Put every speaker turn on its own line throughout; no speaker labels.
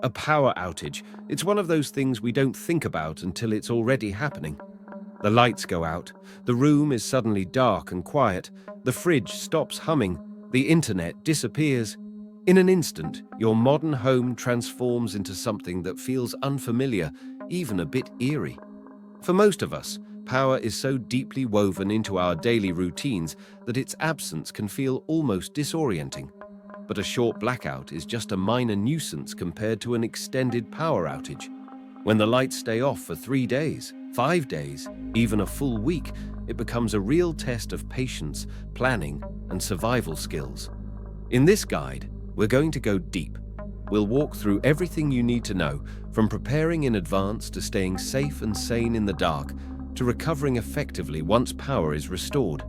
A power outage. It's one of those things we don't think about until it's already happening. The lights go out, the room is suddenly dark and quiet, the fridge stops humming, the internet disappears. In an instant, your modern home transforms into something that feels unfamiliar, even a bit eerie. For most of us, power is so deeply woven into our daily routines that its absence can feel almost disorienting. But a short blackout is just a minor nuisance compared to an extended power outage. When the lights stay off for 3 days, 5 days, even a full week, it becomes a real test of patience, planning, and survival skills. In this guide, we're going to go deep. We'll walk through everything you need to know, from preparing in advance to staying safe and sane in the dark, to recovering effectively once power is restored.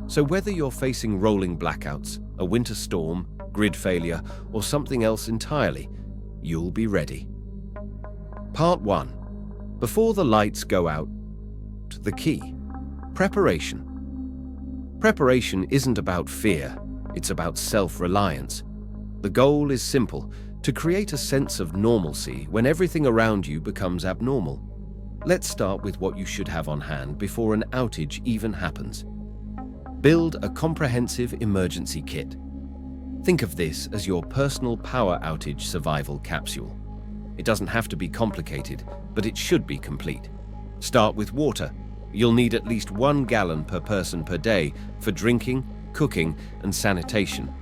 So whether you're facing rolling blackouts, a winter storm, grid failure, or something else entirely, you'll be ready. Part 1. Before the lights go out, the key. Preparation. Preparation isn't about fear, it's about self-reliance. The goal is simple, to create a sense of normalcy when everything around you becomes abnormal. Let's start with what you should have on hand before an outage even happens. Build a comprehensive emergency kit. Think of this as your personal power outage survival capsule. It doesn't have to be complicated, but it should be complete. Start with water. You'll need at least 1 gallon per person per day for drinking, cooking, and sanitation.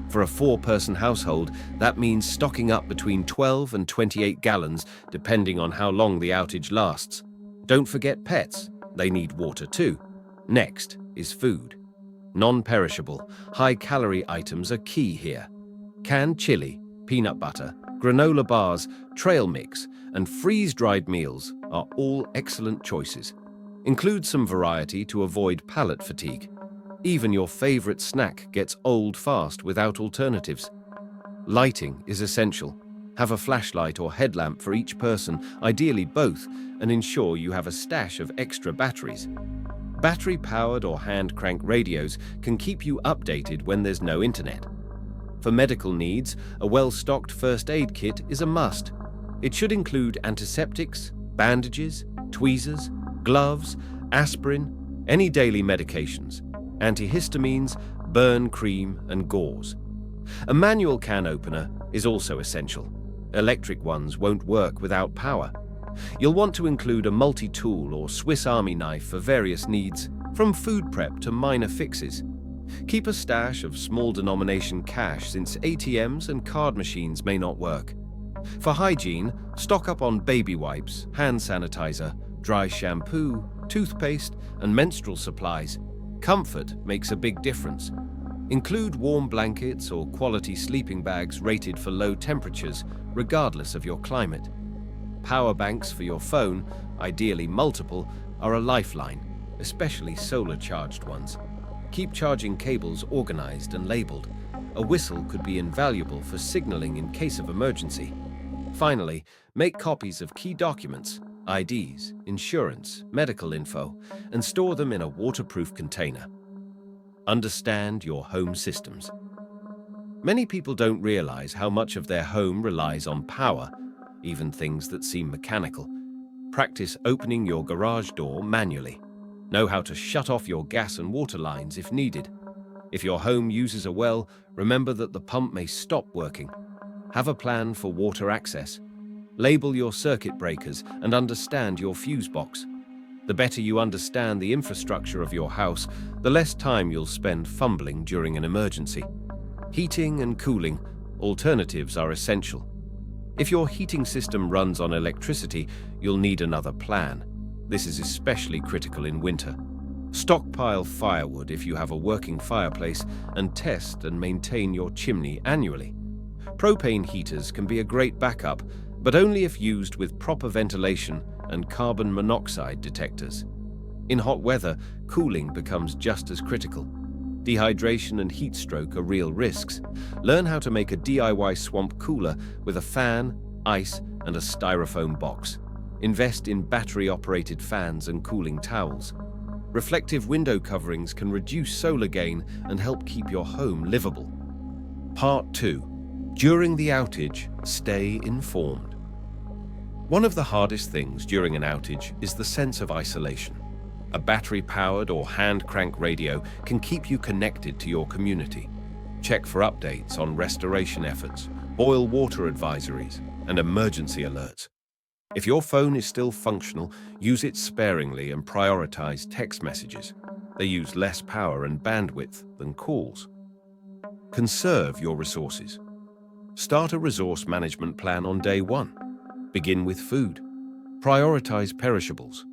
For a 4-person household, that means stocking up between 12 and 28 gallons, depending on how long the outage lasts. Don't forget pets. They need water too. Next is food. Non-perishable, high-calorie items are key here. Canned chili, peanut butter, granola bars, trail mix, and freeze-dried meals are all excellent choices. Include some variety to avoid palate fatigue. Even your favorite snack gets old fast without alternatives. Lighting is essential. Have a flashlight or headlamp for each person, ideally both, and ensure you have a stash of extra batteries. Battery-powered or hand-crank radios can keep you updated when there's no internet. For medical needs, a well-stocked first aid kit is a must. It should include antiseptics, bandages, tweezers, gloves, aspirin, any daily medications, antihistamines, burn cream, and gauze. A manual can opener is also essential. Electric ones won't work without power. You'll want to include a multi-tool or Swiss Army knife for various needs, from food prep to minor fixes. Keep a stash of small denomination cash since ATMs and card machines may not work. For hygiene, stock up on baby wipes, hand sanitizer, dry shampoo, toothpaste, and menstrual supplies. Comfort makes a big difference. Include warm blankets or quality sleeping bags rated for low temperatures, regardless of your climate. Power banks for your phone, ideally multiple, are a lifeline, especially solar-charged ones. Keep charging cables organized and labeled. A whistle could be invaluable for signaling in case of emergency. Finally, make copies of key documents, IDs, insurance, medical info, and store them in a waterproof container. Understand your home systems. Many people don't realize how much of their home relies on power, even things that seem mechanical. Practice opening your garage door manually. Know how to shut off your gas and water lines if needed. If your home uses a well, remember that the pump may stop working. Have a plan for water access. Label your circuit breakers and understand your fuse box. The better you understand the infrastructure of your house, the less time you'll spend fumbling during an emergency. Heating and cooling, alternatives are essential. If your heating system runs on electricity, you'll need another plan. This is especially critical in winter. Stockpile firewood if you have a working fireplace, and test and maintain your chimney annually. Propane heaters can be a great backup, but only if used with proper ventilation and carbon monoxide detectors. In hot weather, cooling becomes just as critical. Dehydration and heat stroke are real risks. Learn how to make a DIY swamp cooler with a fan, ice, and a styrofoam box. Invest in battery-operated fans and cooling towels. Reflective window coverings can reduce solar gain and help keep your home livable. Part 2. During the outage, Stay informed. One of the hardest things during an outage is the sense of isolation. A battery-powered or hand-crank radio can keep you connected to your community. Check for updates on restoration efforts, boil water advisories, and emergency alerts. If your phone is still functional, use it sparingly and prioritize text messages. They use less power and bandwidth than calls. Conserve your resources. Start a resource management plan on day one. Begin with food. Prioritize perishables.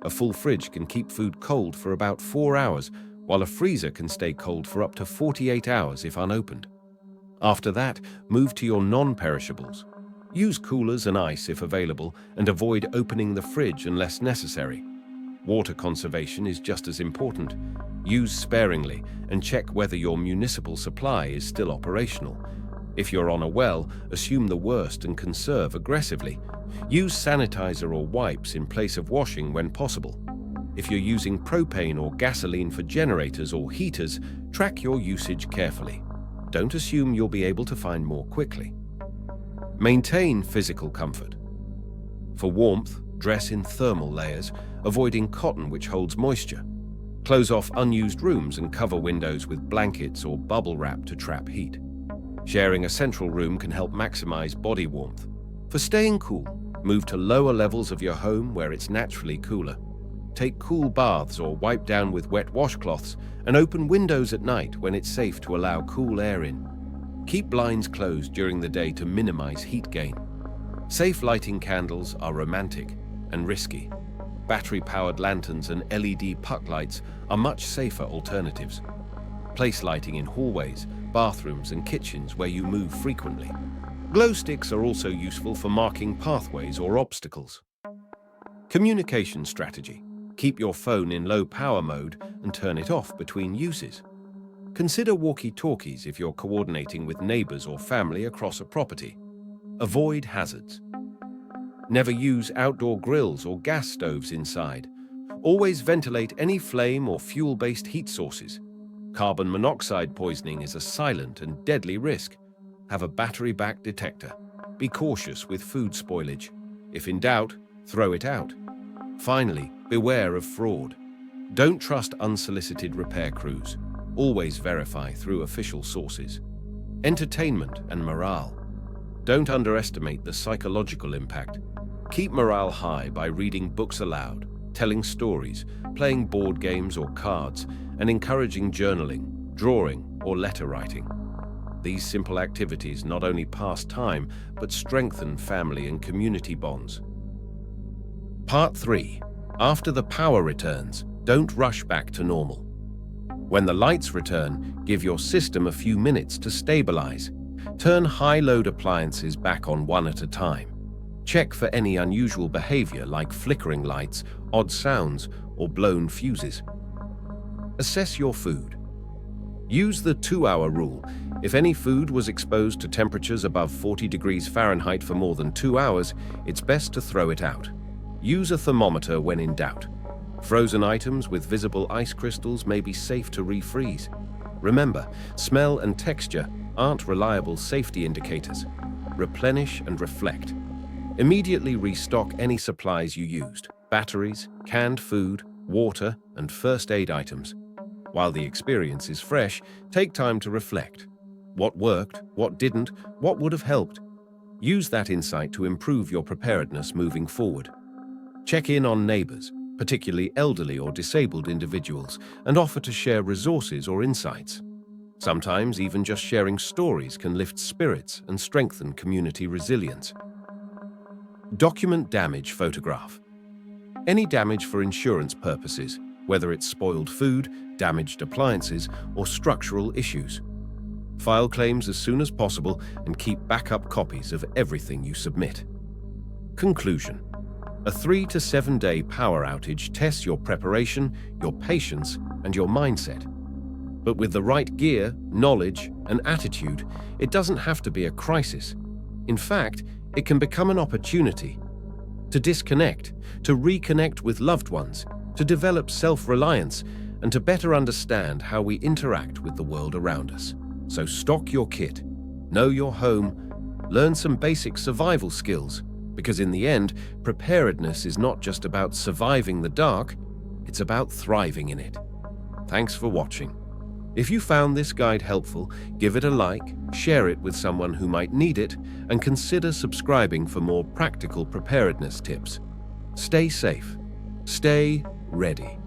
A full fridge can keep food cold for about 4 hours, while a freezer can stay cold for up to 48 hours if unopened. After that, move to your non-perishables. Use coolers and ice if available, and avoid opening the fridge unless necessary. Water conservation is just as important. Use sparingly and check whether your municipal supply is still operational. If you're on a well, assume the worst and conserve aggressively. Use sanitizer or wipes in place of washing when possible. If you're using propane or gasoline for generators or heaters, track your usage carefully. Don't assume you'll be able to find more quickly. Maintain physical comfort. For warmth, dress in thermal layers, avoiding cotton which holds moisture. Close off unused rooms and cover windows with blankets or bubble wrap to trap heat. Sharing a central room can help maximize body warmth. For staying cool, move to lower levels of your home where it's naturally cooler. Take cool baths or wipe down with wet washcloths, and open windows at night when it's safe to allow cool air in. Keep blinds closed during the day to minimize heat gain. Safe lighting candles are romantic and risky. Battery-powered lanterns and LED puck lights are much safer alternatives. Place lighting in hallways, bathrooms, and kitchens where you move frequently. Glow sticks are also useful for marking pathways or obstacles. Communication strategy. Keep your phone in low power mode and turn it off between uses. Consider walkie-talkies if you're coordinating with neighbors or family across a property. Avoid hazards. Never use outdoor grills or gas stoves inside. Always ventilate any flame or fuel-based heat sources. Carbon monoxide poisoning is a silent and deadly risk. Have a battery-backed detector. Be cautious with food spoilage. If in doubt, throw it out. Finally, beware of fraud. Don't trust unsolicited repair crews. Always verify through official sources. Entertainment and morale. Don't underestimate the psychological impact. Keep morale high by reading books aloud, telling stories, playing board games or cards, and encouraging journaling, drawing, or letter writing. These simple activities not only pass time, but strengthen family and community bonds. Part 3. After the power returns, don't rush back to normal. When the lights return, give your system a few minutes to stabilize. Turn high-load appliances back on one at a time. Check for any unusual behavior like flickering lights, odd sounds, or blown fuses. Assess your food. Use the 2-hour rule. If any food was exposed to temperatures above 40 degrees Fahrenheit for more than 2 hours, it's best to throw it out. Use a thermometer when in doubt. Frozen items with visible ice crystals may be safe to refreeze. Remember, smell and texture aren't reliable safety indicators. Replenish and reflect. Immediately restock any supplies you used: batteries, canned food, water, and first aid items. While the experience is fresh, take time to reflect. What worked, what didn't, what would have helped? Use that insight to improve your preparedness moving forward. Check in on neighbors, particularly elderly or disabled individuals, and offer to share resources or insights. Sometimes even just sharing stories can lift spirits and strengthen community resilience. Document damage photograph. Any damage for insurance purposes, whether it's spoiled food, damaged appliances, or structural issues. File claims as soon as possible and keep backup copies of everything you submit. Conclusion. A 3 to 7 day power outage tests your preparation, your patience, and your mindset. But with the right gear, knowledge, and attitude, it doesn't have to be a crisis. In fact, it can become an opportunity to disconnect, to reconnect with loved ones, to develop self-reliance, and to better understand how we interact with the world around us. So stock your kit, know your home, Learn some basic survival skills, because in the end, preparedness is not just about surviving the dark, it's about thriving in it. Thanks for watching. If you found this guide helpful, give it a like, share it with someone who might need it, and consider subscribing for more practical preparedness tips. Stay safe. Stay ready.